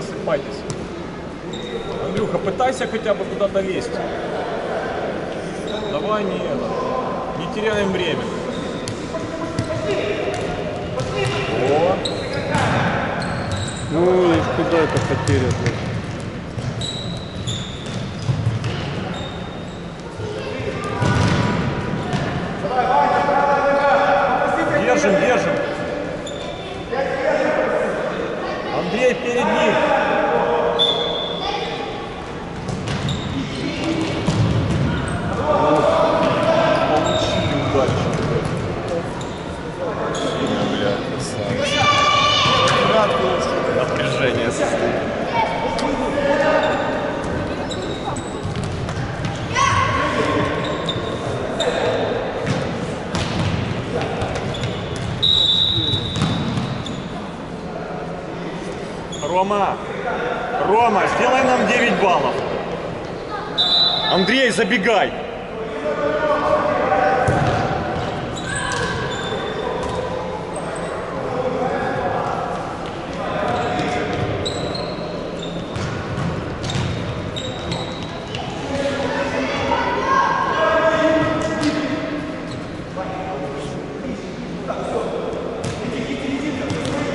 рассыпайтесь. Андрюха, пытайся хотя бы куда-то лезть. Давай не теряем время. О. Ну и куда это потеря? Держим, держим. Андрей перед ним. Получили удачу. Напряжение состоит. Рома, сделай нам 9 баллов. Андрей, забегай.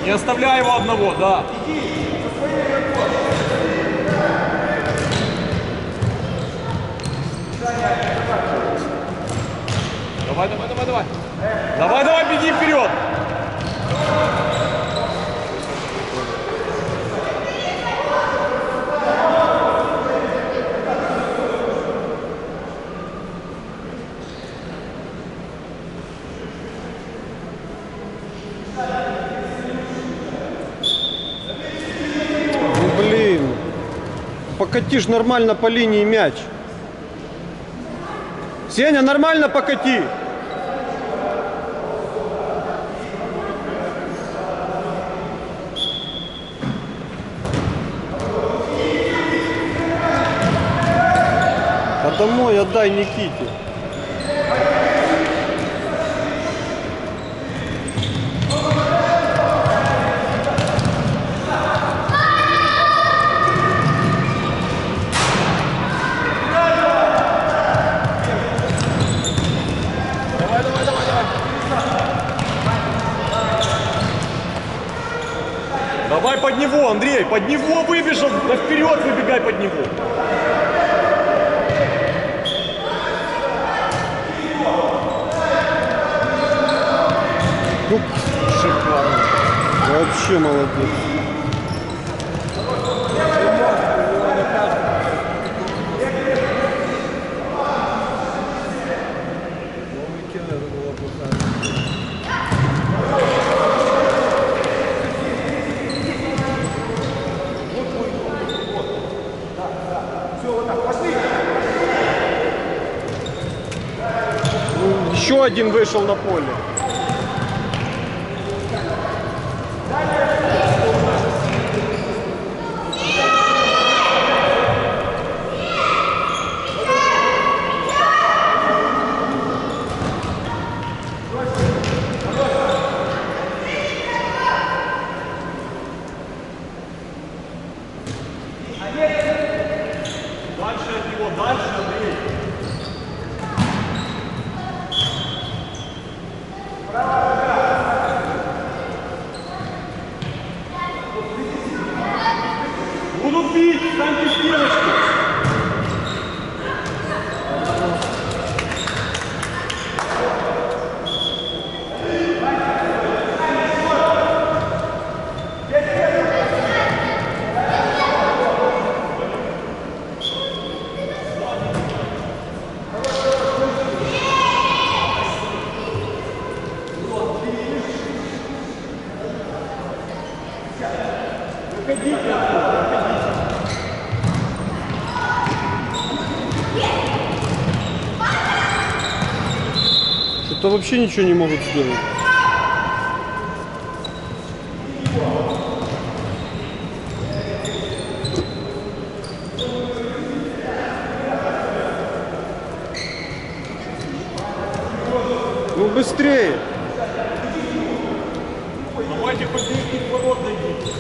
Не оставляй его одного, да. Давай, беги вперед. Ну блин, покатишь нормально по линии мяч. Сеня, нормально покати. А домой отдай Никите. Давай под него, Андрей, под него выбежал, да вперед выбегай под него. Ну, шикарно. Вообще молодец. Ну, еще один вышел на поле. Дальше от него, дальше, Андрей. Будут бить, станьте стеночку. Что-то вообще ничего не могут сделать. Ну быстрее! Давайте хоть 10 ворот найдите.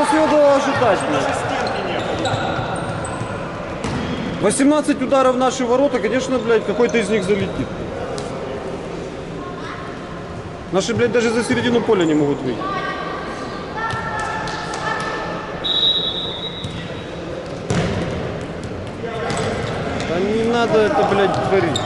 что следовало ожидать. Даже стенки не было. 18 ударов в наши ворота, конечно, блядь, какой-то из них залетит. Наши, блядь, даже за середину поля не могут выйти. Да не надо это, блядь, творить.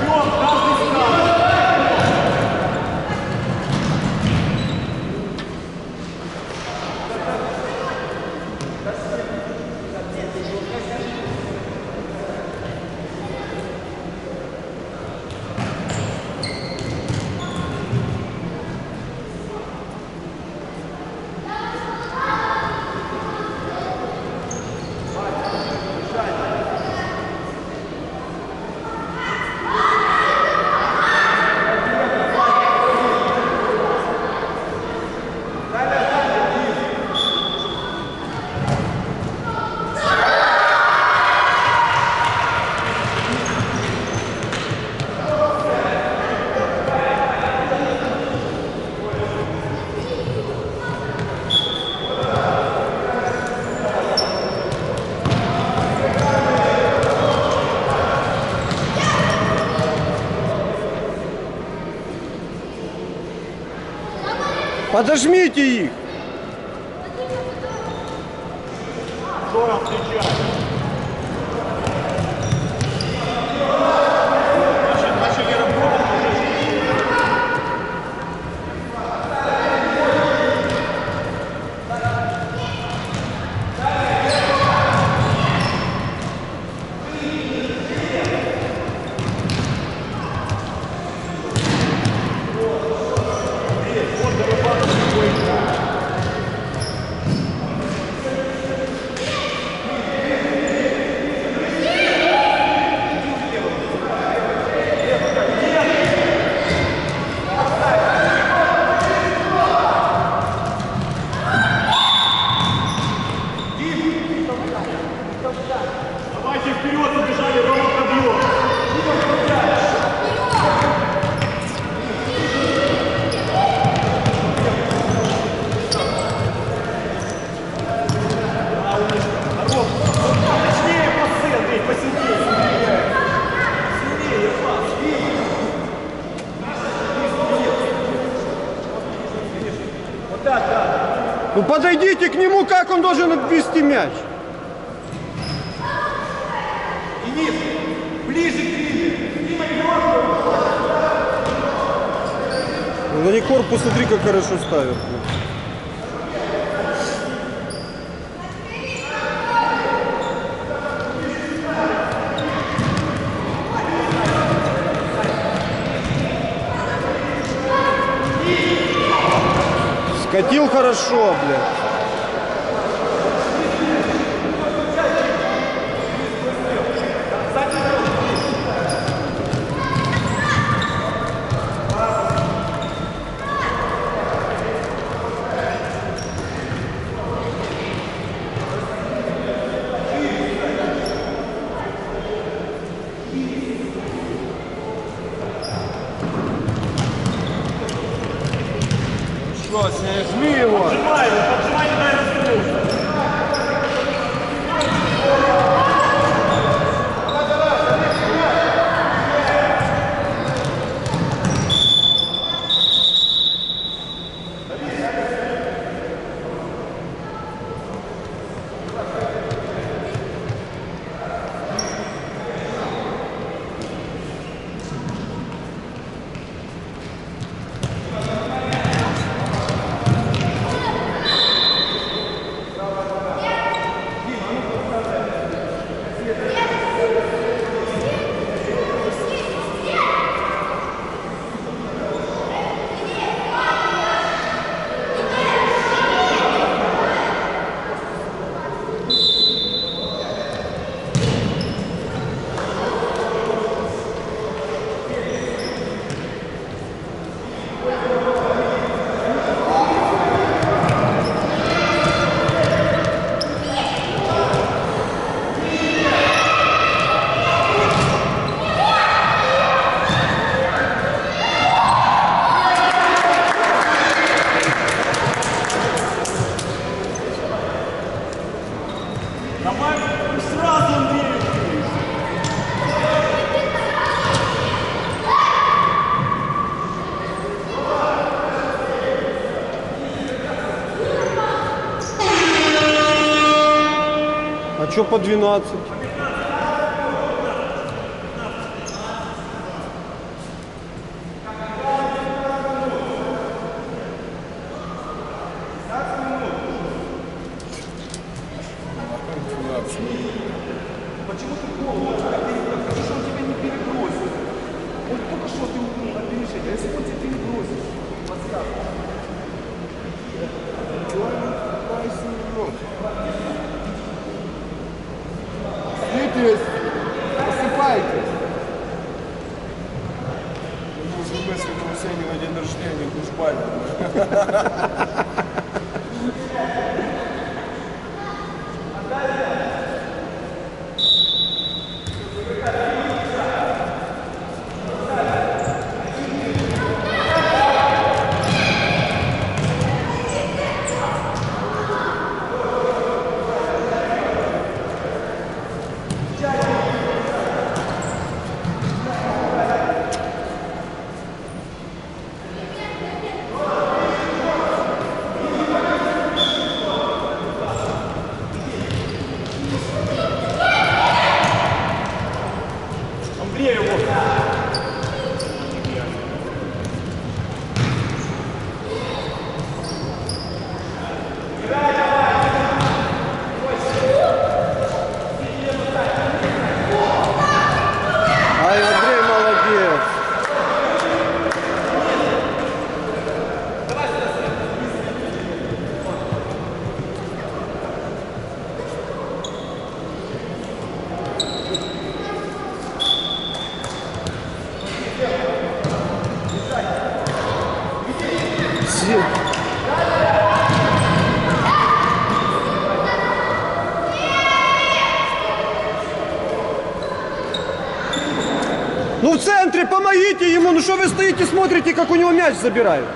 Бьем, каждый стал. Подожмите их! Здорово встречать. Начали работать уже. Давайте вперед, убежали, Рома пробьет. Точнее пасы, Андрей, посильнее. Сильнее пас. Вот так, да. Ну подойдите к нему, как он должен отвести мяч? Денис, ближе к Диме. Дима, Егор. Ну они корпус, смотри, как хорошо ставят. Скатил хорошо, блядь. Что, жми его. Поджимай его, поджимай, не дай развернуться. еще по 12. Почему ты голову скажи, что он тебя не перебросит? Вот только что ты упнул на перемещение, если он тебя перебросит, Двигайтесь, просыпайтесь. Нужно мысли на Усенева день рождения, Кушбай. Андрей, его. Ай, Андрей, молодец. Все. Ну в центре помогите ему, ну что вы стоите, смотрите, как у него мяч забирают.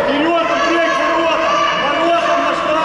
Вперед, Андрей, к воротам! Воротам на штраф!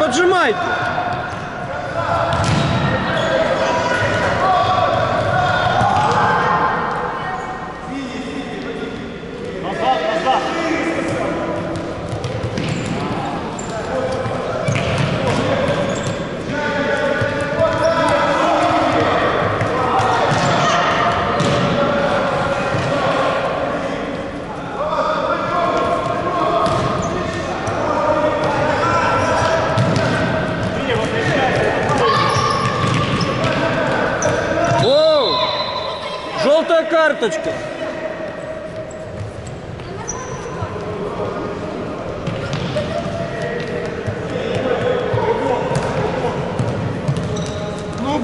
поджимайте. Назад, назад. О, желтая карточка. Ну,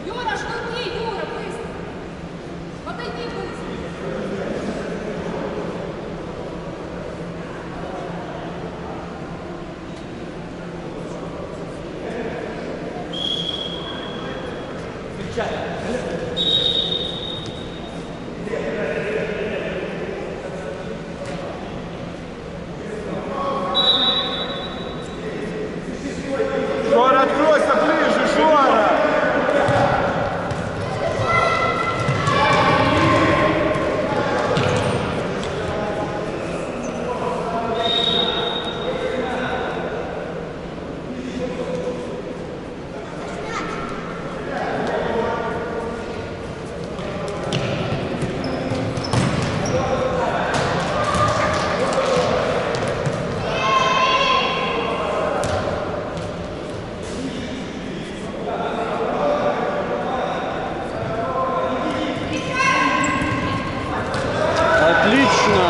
Юра, штурми, Юра, быстро! Подойди быстро! Жора, откройся ближе, Жора! Отлично.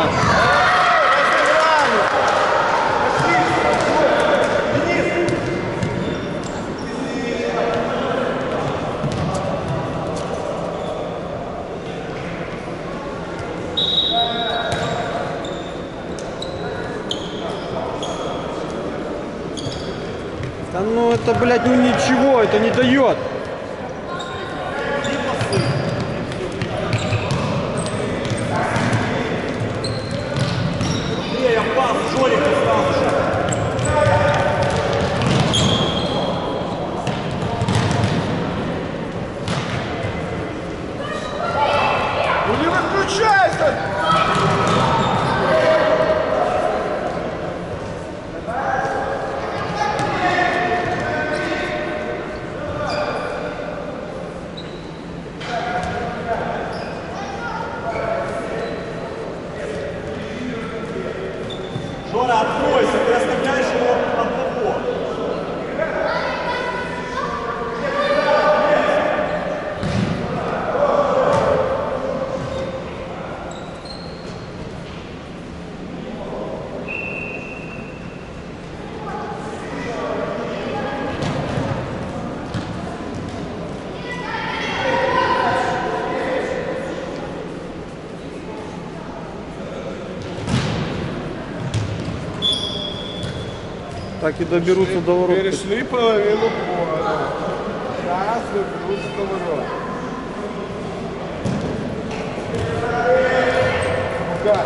Да ну это, блядь, ну ничего, это не дает. Я пас, Жорик сразу же. Ну не выключайся! Жора, откройся, ты оставляешь его одного. Так и доберутся до ворот. Перешли половину поля. Сейчас выберутся до ворот. Как?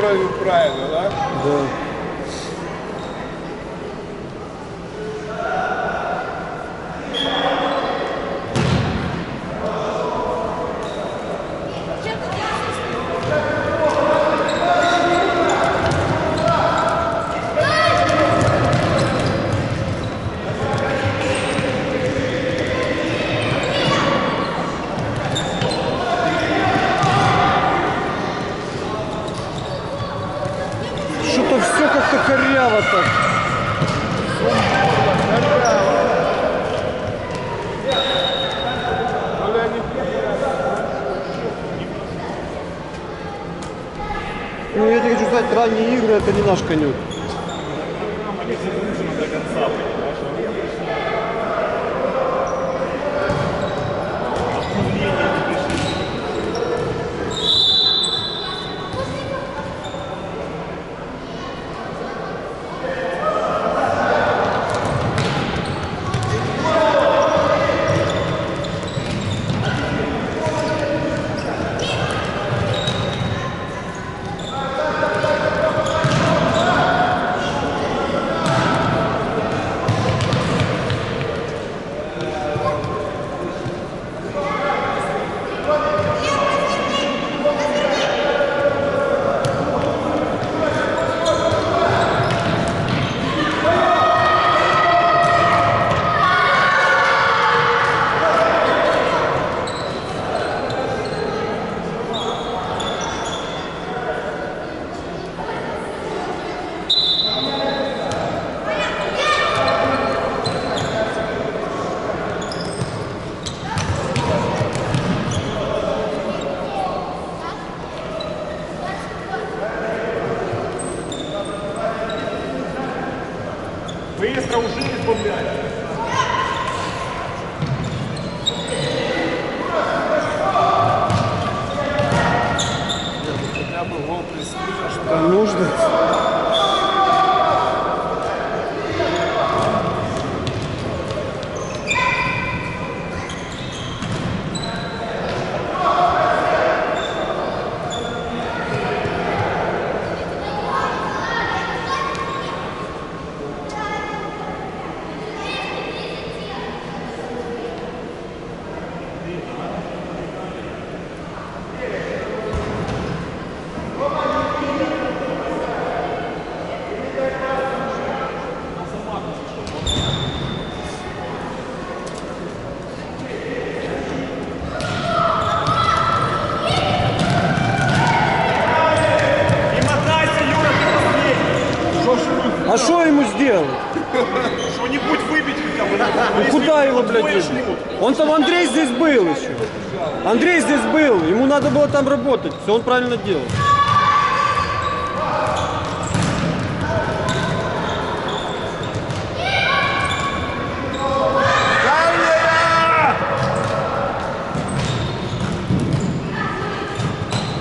сделали правильно, да? Да. Чем ты делаешь? Что-то все как-то коряво так. Ну, я тебе хочу сказать, ранние игры это не наш конек. Быстро уже избавляй. Хотя бы гол престижа, что Там нужно. Не мотайся, Юра, ты последний. А что ему сделать? Что-нибудь выбить хотя бы. Ну куда его, блядь, выжить? Он там, Андрей здесь был еще. Андрей здесь был. Ему надо было там работать. Все он правильно делал.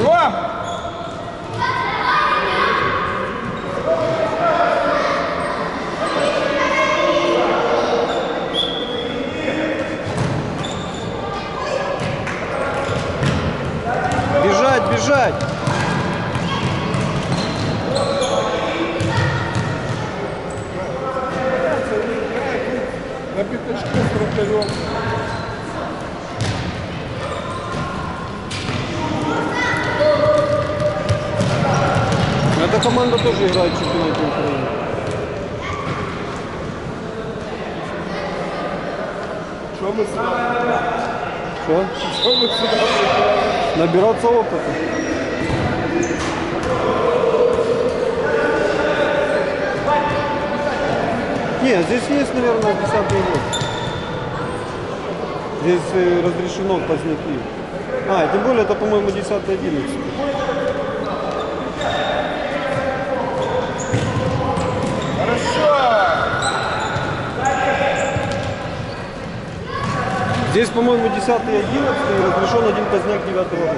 Ром! Бежать, бежать. На пятачке с вратарем. Эта команда тоже играет в чемпионате Украины. Что мы сюда? Что? Что мы сюда пришли? Набираться опыта. Не, здесь есть, наверное, 10-й год. Здесь разрешено поздняки. А, тем более это, по-моему, 10-11. Хорошо! Здесь, по-моему, 10 и 11 и разрешен один поздняк 9 года.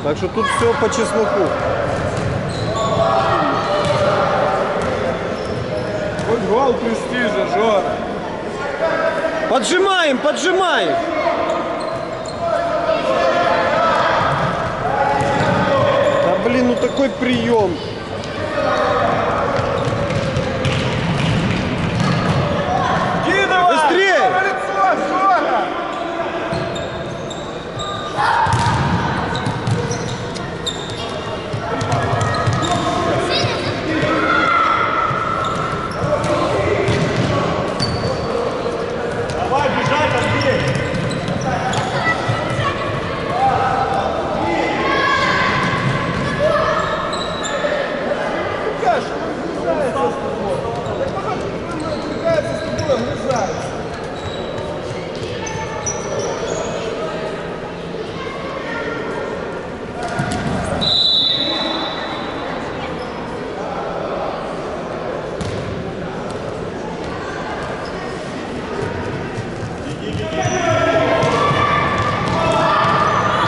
Так что тут все по чесноку. Вот гол престижа, Жора. Поджимаем, поджимаем. такой прием. Кидывай! Быстрее! Право лицо, Жора! Давай, бежать, Андрей! Каша, он вгрызается с тобой. Так пока он вгрызается с тобой, он вгрызается.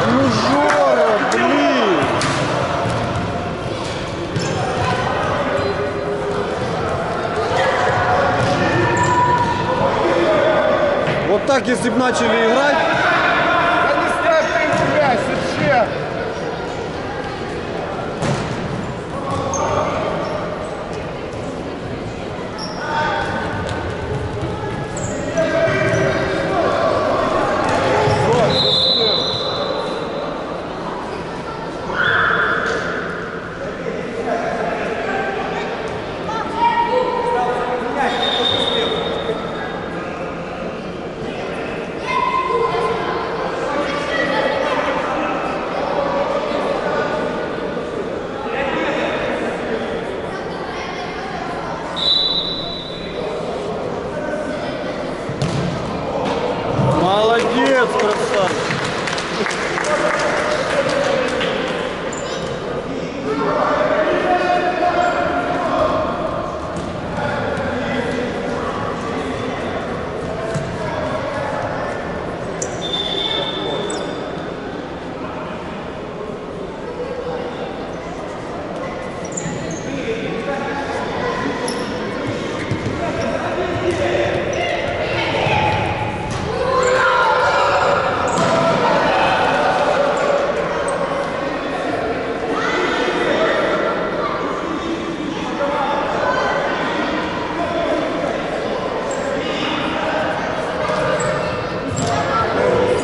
Ну, Жора, блин. Вот так, если бы начали играть, Да не ставь ты себя, зачем? молодец, красавчик.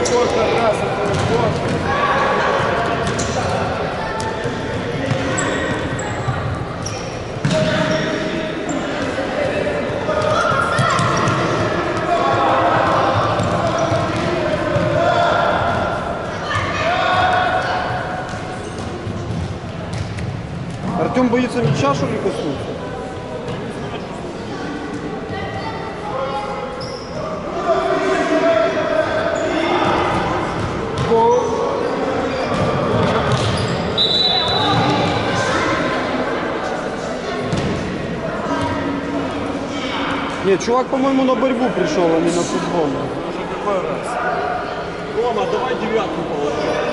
Сколько раз это было? Артем боится мяча, что ли, коснуться? Нет, чувак, по-моему, на борьбу пришел, а не на футбол. Уже какой раз? Рома, давай девятку положим.